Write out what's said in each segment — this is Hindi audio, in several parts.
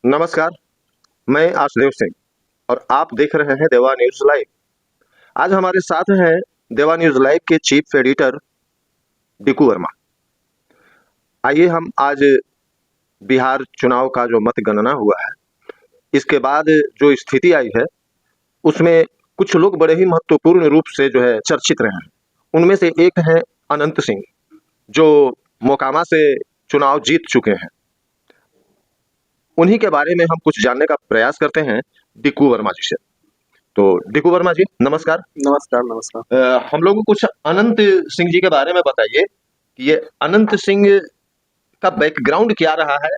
नमस्कार, मैं आशुदेव सिंह और आप देख रहे हैं देवा न्यूज़ लाइव। आज हमारे साथ हैं देवा न्यूज़ लाइव के चीफ एडिटर डिकू वर्मा। आइए हम आज बिहार चुनाव का जो मतगणना हुआ है, इसके बाद जो स्थिति आई है, उसमें कुछ लोग बड़े ही महत्वपूर्ण रूप से जो है चर्चित रहे हैं। उनमें से एक है अनंत सिंह, जो मोकामा से चुनाव जीत चुके हैं। उन्हीं के बारे में हम कुछ जानने का प्रयास करते हैं डिकू वर्मा जी से। तो डिकू वर्मा जी नमस्कार। नमस्कार नमस्कार। हम लोगों को कुछ अनंत सिंह जी के बारे में बताइए कि ये अनंत सिंह का बैकग्राउंड क्या रहा है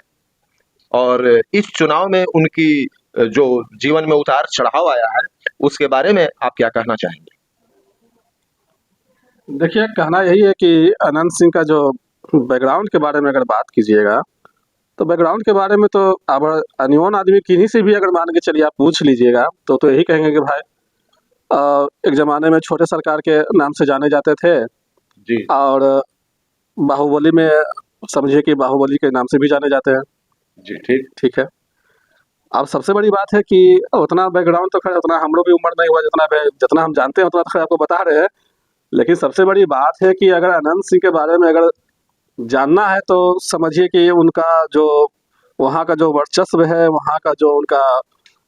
और इस चुनाव में उनकी जो जीवन में उतार चढ़ाव आया है, उसके बारे में आप क्या कहना चाहेंगे? देखिए, कहना यही है कि अनंत सिंह का जो बैकग्राउंड के बारे में अगर बात कीजिएगा, तो बैकग्राउंड के बारे में तो अब अनयोन आदमी किन्हीं से भी अगर मान के चलिए आप पूछ लीजिएगा तो यही कहेंगे कि भाई एक ज़माने में छोटे सरकार के नाम से जाने जाते थे जी। और बाहुबली में समझिए कि बाहुबली के नाम से भी जाने जाते हैं। जी, ठीक है। अब सबसे बड़ी बात है कि उतना बैकग्राउंड तो खैर उतना हम लोग भी उम्र नहीं हुआ, जितना हम जानते हैं उतना तो खैर आपको बता रहे हैं। लेकिन सबसे बड़ी बात है कि अगर अनंत सिंह के बारे में अगर जानना है तो समझिए कि उनका जो वहाँ का जो वर्चस्व है, वहाँ का जो उनका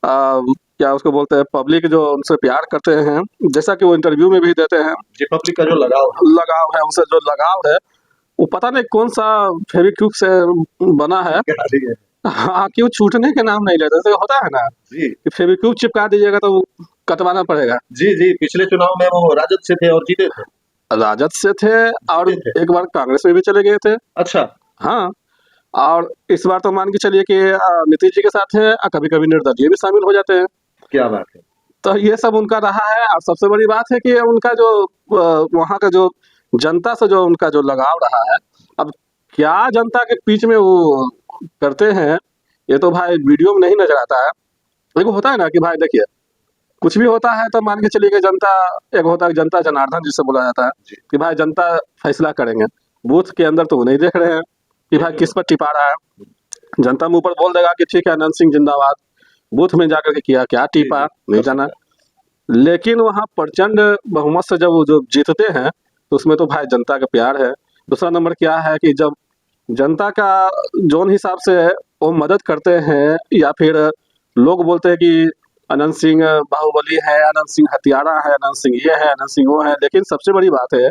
क्या उसको बोलते हैं, पब्लिक जो उनसे प्यार करते हैं, जैसा कि वो इंटरव्यू में भी देते हैं, जी, पब्लिक का जो लगाव है उनसे, जो लगाव है वो पता नहीं कौन सा फेविक्विक से बना है। हाँ, क्यों छूटने के नाम नहीं लेते, तो होता है ना जी कि फेविक्विक चिपका दीजिएगा तो कटवाना पड़ेगा। जी, पिछले चुनाव में वो राजद से थे और जीते थे। राजद से थे और एक बार कांग्रेस में भी चले गए थे। अच्छा। हाँ, और इस बार तो मान के चलिए कि नीतीश जी के साथ है, कभी-कभी निर्दलीय भी शामिल हो जाते हैं। क्या बात है। तो ये सब उनका रहा है और सबसे बड़ी बात है कि उनका जो वहाँ का जो जनता से जो उनका जो लगाव रहा है, अब क्या जनता के बीच में वो करते हैं, ये तो भाई वीडियो में नहीं नज़र आता है। एक होता है ना कि भाई देखिए, कुछ भी होता है तो मान के चलिए कि जनता, एक होता है जनता जनार्दन जिसे बोला जाता है कि भाई जनता फैसला करेंगे। बूथ के अंदर तो वो नहीं देख रहे हैं कि भाई किस पर टिपा रहा है। जनता मुंह पर बोल देगा कि ठीक है अनंत सिंह जिंदाबाद, बूथ में जाकर के किया क्या टिपा नहीं जाना। लेकिन वहाँ प्रचंड बहुमत से जब वो जो जीतते हैं तो उसमें तो भाई जनता का प्यार है। दूसरा नंबर क्या है कि जब जनता का जोन हिसाब से वो मदद करते हैं या फिर लोग बोलते हैं कि अनंत सिंह बाहुबली है, अनंत सिंह हत्यारा है, अनंत सिंह ये है, अनंत सिंह वो है। लेकिन सबसे बड़ी बात है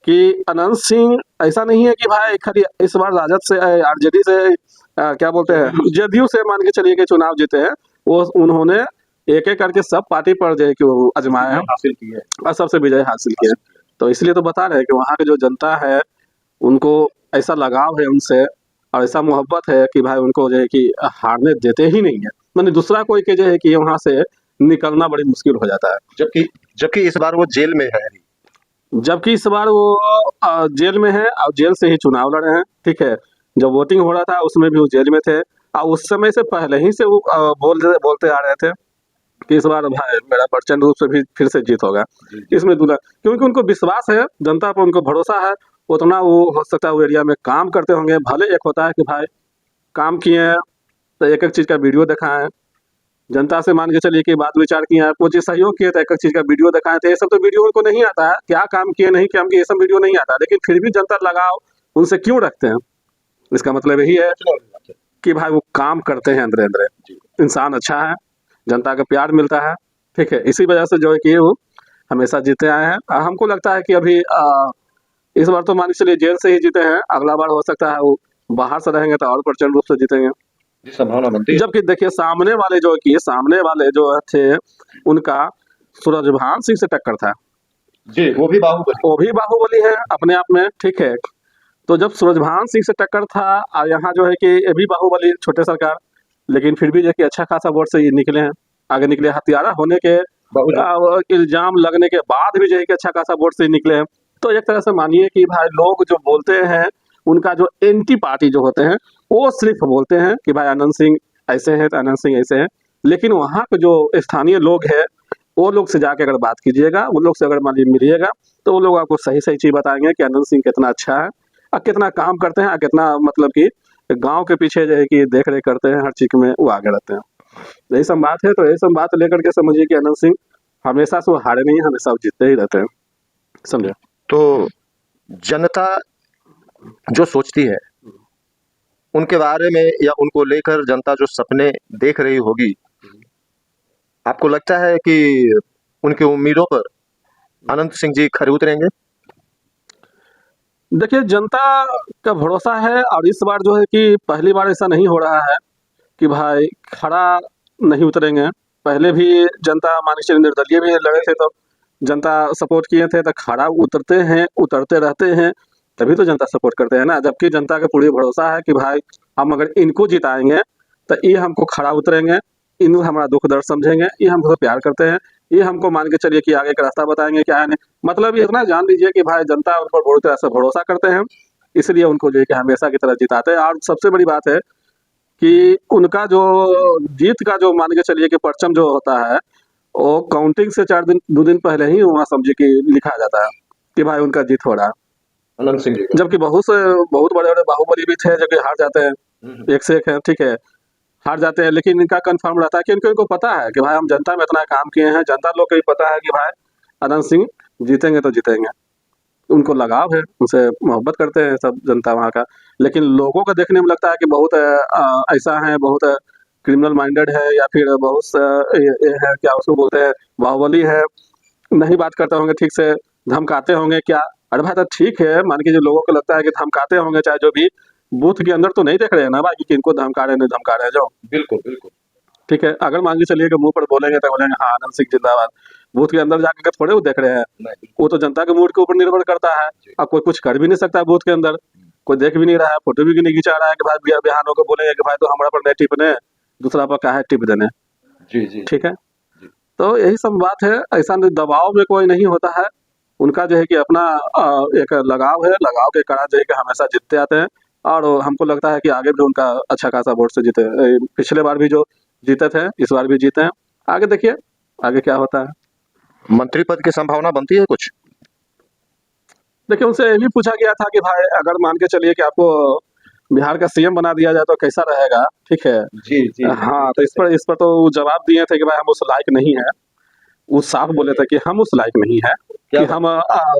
कि अनंत सिंह ऐसा नहीं है कि भाई खाली इस बार राजद से आरजेडी से क्या बोलते हैं जदयू से मान के चलिए कि चुनाव जीते हैं। वो उन्होंने एक एक करके सब पार्टी पर जो है कि वो आजमाए हैं, हासिल किए और सबसे विजय हासिल किए। तो इसलिए तो बता रहे हैं कि वहाँ की जो जनता है उनको ऐसा लगाव है उनसे और ऐसा मोहब्बत है कि भाई उनको जो है कि हारने देते ही नहीं है। मैंने दूसरा कोई के जो है कि वहाँ से निकलना बड़ी मुश्किल हो जाता है। जबकि इस बार वो जेल में है। जबकि इस बार वो जेल में है और जेल से ही चुनाव लड़े हैं। ठीक है, जब वोटिंग हो रहा था उसमें भी वो जेल में थे और उस समय से पहले ही से वो बोलते आ रहे थे कि इस बार भाई मेरा प्रचंड रूप से भी फिर से जीत होगा। इसमें दूल्हा, क्योंकि उनको विश्वास है, जनता पर उनको भरोसा है, उतना वो हो सकता है वो एरिया में काम करते होंगे। भले एक होता है कि भाई काम किए हैं तो एक एक चीज़ का वीडियो दिखाएं, जनता से मान के चलिए कि बात विचार किए हैं, कुछ सहयोग किए तो एक एक चीज़ का वीडियो दिखाए थे। ये सब तो वीडियो उनको नहीं आता है, क्या काम किए नहीं काम किए ये सब वीडियो नहीं आता। लेकिन फिर भी जनता लगाव उनसे क्यों रखते हैं, इसका मतलब यही है कि भाई वो काम करते हैं अंदर अंदर, इंसान अच्छा है, जनता का प्यार मिलता है। ठीक है, इसी वजह से जो है कि वो हमेशा जीते आए हैं। हमको लगता है कि अभी इस बार तो मान के चलिए जेल से ही जीते हैं, अगला बार हो सकता है वो बाहर से रहेंगे तो और प्रचंड रूप से जीतेंगे, संभावना बनती है। जबकि देखिए सामने वाले जो थे उनका सूरजभान सिंह से टक्कर था जी, वो भी बाहुबली है अपने आप में। ठीक है, तो जब सूरजभान सिंह से टक्कर था और यहाँ जो है कि ये भी बाहुबली छोटे सरकार, लेकिन फिर भी जो कि अच्छा खासा वोट से ये निकले हैं, आगे निकले। हत्यारा होने के इल्जाम लगने के बाद भी जो है कि अच्छा खासा वोट से निकले हैं। तो एक तरह से मानिए कि भाई लोग जो बोलते हैं उनका जो एंटी पार्टी जो होते हैं वो सिर्फ बोलते हैं कि भाई अनंत सिंह ऐसे हैं तो अनंत सिंह ऐसे हैं। लेकिन वहाँ के जो स्थानीय लोग हैं वो लोग से जाके अगर बात कीजिएगा, वो लोग से अगर मान लीजिए मिलिएगा तो वो लोग आपको सही सही चीज़ बताएंगे कि अनंत सिंह कितना अच्छा है और कितना काम करते हैं और कितना मतलब कि गांव के पीछे जो है कि देख रेख करते हैं, हर चीज में वो आगे रहते हैं। यही सब बात है। तो यही सब बात लेकर के समझिए कि अनंत सिंह हमेशा से वो हारे नहीं, हमेशा वो जीतते ही रहते हैं, समझे। तो जनता जो सोचती है उनके बारे में या उनको लेकर जनता जो सपने देख रही होगी, आपको लगता है कि उनकी उम्मीदों पर अनंत सिंह जी खरे उतरेंगे? देखिए, जनता का भरोसा है, और इस बार जो है कि पहली बार ऐसा नहीं हो रहा है कि भाई खड़ा नहीं उतरेंगे। पहले भी जनता मान के चलिए निर्दलीय भी लड़े थे तो जनता सपोर्ट किए थे, तो खड़ा उतरते हैं, उतरते रहते हैं, तभी तो जनता सपोर्ट करते हैं ना। जबकि जनता का पूरी भरोसा है कि भाई हम अगर इनको जिताएंगे तो ये हमको खड़ा उतरेंगे, इन हमारा दुख दर्द समझेंगे, ये हमको प्यार करते हैं, ये हमको मान के चलिए कि आगे का रास्ता बताएंगे क्या है नहीं। मतलब ये इतना जान लीजिए कि भाई जनता उन पर पूरी तरह से भरोसा करते हैं, इसलिए उनको जो है कि हमेशा की तरह जिताते हैं। और सबसे बड़ी बात है कि उनका जो जीत का जो मान के चलिए कि परचम जो होता है, वो काउंटिंग से 2 दिन पहले ही वहाँ समझिए कि लिखा जाता है कि भाई उनका जीत हो रहा है। अनंत सिंह जी जबकि बहुत बड़े बड़े बाहुबली भी थे जो कि हार जाते हैं, एक से एक है, ठीक है, हार जाते हैं, लेकिन इनका कंफर्म रहता है कि इनको पता है कि भाई हम जनता में इतना काम किए हैं, जनता लोग को भी पता है कि भाई अनंत सिंह जीतेंगे तो जीतेंगे। उनको लगाव है, उनसे मोहब्बत करते हैं सब जनता वहाँ का। लेकिन लोगों को देखने में लगता है कि बहुत ऐसा है, बहुत क्रिमिनल माइंडेड है, या फिर बहुत ये है, क्या उसको बोलते हैं, बाहुबली है, नहीं बात करते होंगे ठीक से, धमकाते होंगे क्या। अरे भाई तो ठीक है, मान के जो लोगों को लगता है कि धमकाते होंगे, चाहे जो भी, बूथ के अंदर तो नहीं देख रहे हैं ना भाई कि किनको धमका रहे हैं, नहीं धमका रहे हैं जो। बिल्कुल बिल्कुल ठीक है, अगर मान के चलिए कि मुंह पर बोलेंगे तो बोलेंगे हाँ आनंद सिंह जिंदाबाद, बूथ के अंदर जाकर के थोड़े वो देख रहे हैं, नहीं, वो तो जनता के मूड के ऊपर निर्भर करता है। अब कोई कुछ कर भी नहीं सकता बूथ के अंदर, कोई देख भी नहीं रहा है, फोटो भी नहीं खिंचा रहा है कि भाई बिहानों को बोलेंगे कि भाई तो हमारा पर नहीं टिपने, दूसरा पर क्या है टिप देने। जी जी ठीक है, तो यही सब बात है। ऐसा दबाव में कोई नहीं होता है, उनका जो है कि अपना एक लगाव है, लगाव के कारण जो है कि हमेशा जीतते आते हैं। और हमको लगता है कि आगे भी उनका अच्छा खासा वोट से जीते। पिछले बार भी जो जीते थे, इस बार भी जीते हैं। आगे देखिए आगे क्या होता है। मंत्री पद की संभावना बनती है कुछ? देखिए, उनसे ये भी पूछा गया था कि भाई अगर मान के चलिए कि आपको बिहार का सीएम बना दिया जाए तो कैसा रहेगा, ठीक है। जी जी हाँ, तो इस पर तो वो जवाब दिए थे कि भाई हम उस लायक नहीं है। वो साफ बोले थे कि हम उस लायक नहीं है कि हम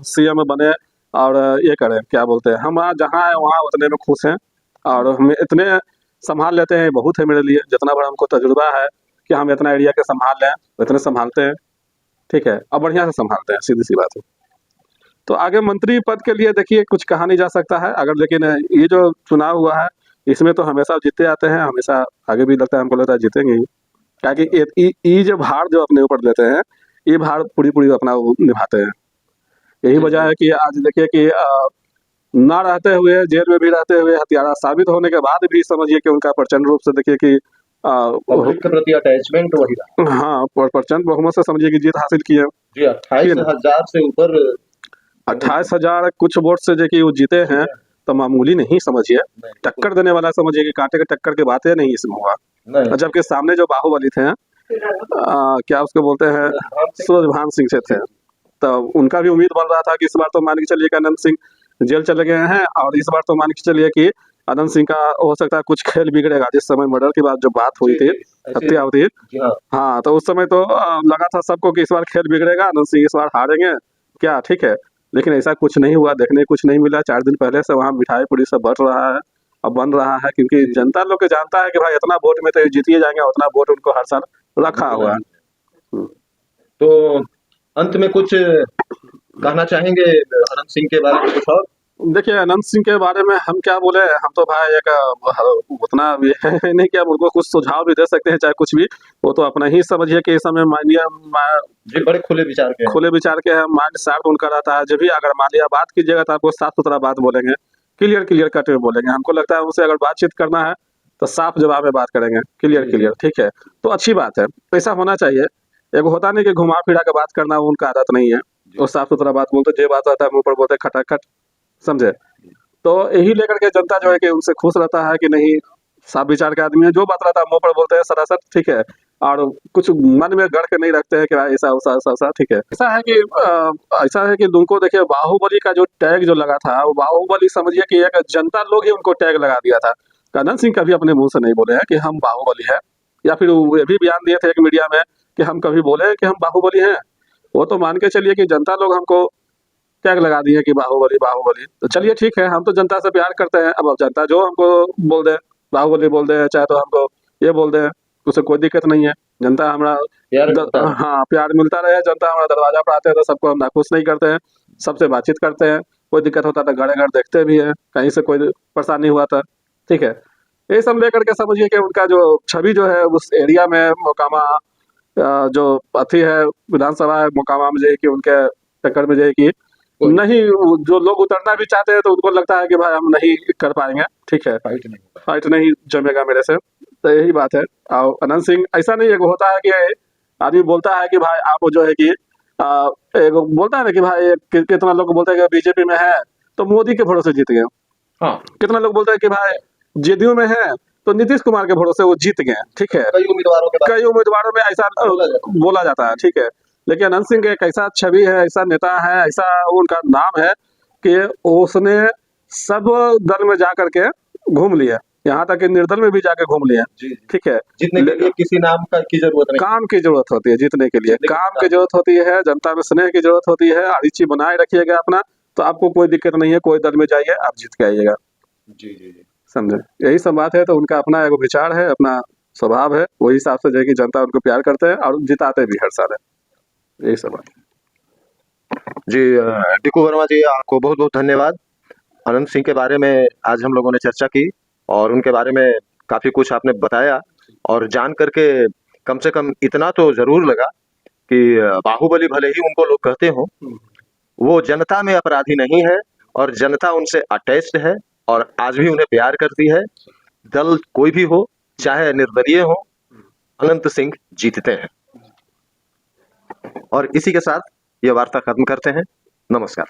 सीएम बने और ये करें, क्या बोलते हैं, हम जहाँ है वहाँ उतने में खुश हैं, और हम इतने संभाल लेते हैं, बहुत है मेरे लिए, जितना बड़ा हमको तजुर्बा है कि हम इतना एरिया के संभाल लें, इतने संभालते हैं, ठीक है, और बढ़िया से संभालते हैं, सीधी सी बात है। तो आगे मंत्री पद के लिए देखिए कुछ कहा नहीं जा सकता है अगर, लेकिन ये जो चुनाव हुआ है इसमें तो हमेशा जीतते आते हैं, हमेशा आगे भी लगता है, हमको लगता है जीतेंगे ही। क्या कि ये जो भार जो अपने ऊपर लेते हैं, ये भार पूरी पूरी अपना वो निभाते हैं। यही वजह है कि आज देखिए कि ना रहते हुए, जेल में भी रहते हुए, हत्यारा साबित होने के बाद भी समझिए कि उनका प्रचंड रूप से देखिए कि पब्लिक के प्रति अटैचमेंट वही रहा। हाँ, प्रचंड बहुमत से समझिए कि जीत हासिल किए। जी 28,000 से ऊपर 28,000 कुछ वोट से जो कि वो जीते हैं, तो मामूली नहीं समझिए, टक्कर देने वाला समझिए कि कांटे के टक्कर की बातें नहीं इसमें हुआ। नहीं। जबकि सामने जो बाहुबली थे, क्या उसको बोलते हैं, सूरजभान सिंह से थे, तो उनका भी उम्मीद बन रहा था कि इस बार तो मान के चलिए कि अनंत सिंह जेल चले गए हैं, और इस बार तो मान के चलिए कि अनंत सिंह का हो सकता है कुछ खेल बिगड़ेगा। जिस समय मर्डर की बात जो बात हुई थी, हत्या हुई थी, हाँ, तो उस समय तो लगा था सबको कि इस बार खेल बिगड़ेगा, अनंत सिंह इस बार हारेंगे क्या, ठीक है। लेकिन ऐसा कुछ नहीं हुआ, देखने कुछ नहीं मिला। 4 दिन पहले से वहाँ मिठाई पूरी सब बढ़ रहा है और बन रहा है, क्योंकि जनता लोग को जानता है कि भाई इतना वोट में तो जीतिए जाएंगे, उतना वोट उनको हर साल रखा हुआ है। तो अंत में कुछ कहना चाहेंगे अनंत सिंह के बारे में कुछ और? देखिए, अनंत सिंह के बारे में हम क्या बोले, हम तो भाई एक उतना ये है नहीं कि हम उनको कुछ सुझाव भी दे सकते हैं, चाहे कुछ भी, वो तो अपना ही समझिए कि इस समय जी बड़े खुले विचार के हैं, माइंड शार्प उनका रहता है। जब भी अगर मान लिया बात कीजिएगा तो आपको साफ सुथरा बात बोलेंगे, क्लियर कट में बोलेंगे। हमको लगता है उनसे अगर बातचीत करना है तो साफ जवाब में बात करेंगे, क्लियर, ठीक है, तो अच्छी बात है, ऐसा होना चाहिए। एक होता नहीं कि घुमा फिरा के बात करना, उनका आदत नहीं है, और साफ सुथरा बात बोलते, जो बात आता है मुंह पर बोलते खटाखट, समझे। तो यही लेकर के जनता जो है कि उनसे खुश रहता है कि नहीं, साफ विचार के आदमी है, जो बात रहता है मुंह पर बोलते हैं सरासर, ठीक है, और कुछ मन में गढ़ के नहीं रखते हैं कि ऐसा, ठीक है। ऐसा है कि उनको देखिए, बाहुबली का जो टैग जो लगा था, वो बाहुबली समझिए कि एक जनता लोग ही उनको टैग लगा दिया था। अनंत सिंह कभी अपने मुंह से नहीं बोले हैं कि हम बाहुबली है, या फिर वो ये भी बयान दिए थे एक मीडिया में कि हम कभी बोले हैं कि हम बाहुबली हैं। वो तो मान के चलिए कि जनता लोग हमको टैग लगा दिए कि बाहुबली बाहुबली। तो चलिए ठीक है, हम तो जनता से प्यार करते हैं। अब जनता जो हमको बोल दे, बाहुबली बोल दे, चाहे तो हमको ये बोल दे, उससे कोई दिक्कत नहीं है। जनता हमारा हाँ, प्यार मिलता रहे। जनता हमारा दरवाजा पर आते हैं तो सबको हम नाखुश नहीं करते हैं, सबसे बातचीत करते हैं। कोई दिक्कत होता तो घड़े घर देखते भी हैं, कहीं से कोई परेशानी हुआ था, ठीक है। यही सब लेकर के समझिए कि उनका जो छवि जो है उस एरिया में मोकामा जो अथी है विधानसभा है मोकामा में, जो है कि उनके टक्कर में जो है कि नहीं, जो लोग उतरना भी चाहते हैं तो उनको लगता है कि भाई हम नहीं कर पाएंगे, ठीक है, फाइट नहीं जमेगा मेरे से। तो यही बात है। और अनंत सिंह ऐसा नहीं है कि होता है कि आदमी बोलता है कि भाई आप जो है कि एक बोलता है ना कि भाई कितना लोग बोलते हैं कि बीजेपी में है तो मोदी के भरोसे जीत गए। हाँ, कितना लोग बोलते हैं कि भाई जेडीयू में है तो नीतीश कुमार के भरोसे वो जीत गए, ठीक है। कई उम्मीदवारों में ऐसा बोला जाता है, ठीक है। लेकिन अनंत सिंह एक ऐसा छवि है, ऐसा नेता है, ऐसा उनका नाम है कि उसने सब दल में जा करके घूम लिया, यहाँ तक कि निर्दल में भी जाके घूम लिया, ठीक है। जीतने के लिए किसी नाम का की जरूरत नहीं, काम की जरूरत होती है जीतने के लिए, काम की जरूरत होती है, जनता में स्नेह की जरूरत होती है। अरिची बनाए रखिएगा अपना, तो आपको कोई दिक्कत नहीं है, कोई दल में जाइए आप जीत के आइएगा। जी। समझे, यही सब बात है। तो उनका अपना एक विचार है, अपना स्वभाव है, वही हिसाब से जो है कि जनता उनको प्यार करते हैं और जिताते भी हर साल है। यही सब बात जी। डिकू वर्मा जी, आपको बहुत बहुत धन्यवाद। अनंत सिंह के बारे में आज हम लोगों ने चर्चा की और उनके बारे में काफी कुछ आपने बताया, और जान करके कम से कम इतना तो जरूर लगा कि बाहुबली भले ही उनको लोग कहते हो, वो जनता में अपराधी नहीं है और जनता उनसे अटैच्ड है और आज भी उन्हें प्यार करती है। दल कोई भी हो, चाहे निर्दलीय हो, अनंत सिंह जीतते हैं। और इसी के साथ ये वार्ता खत्म करते हैं। नमस्कार।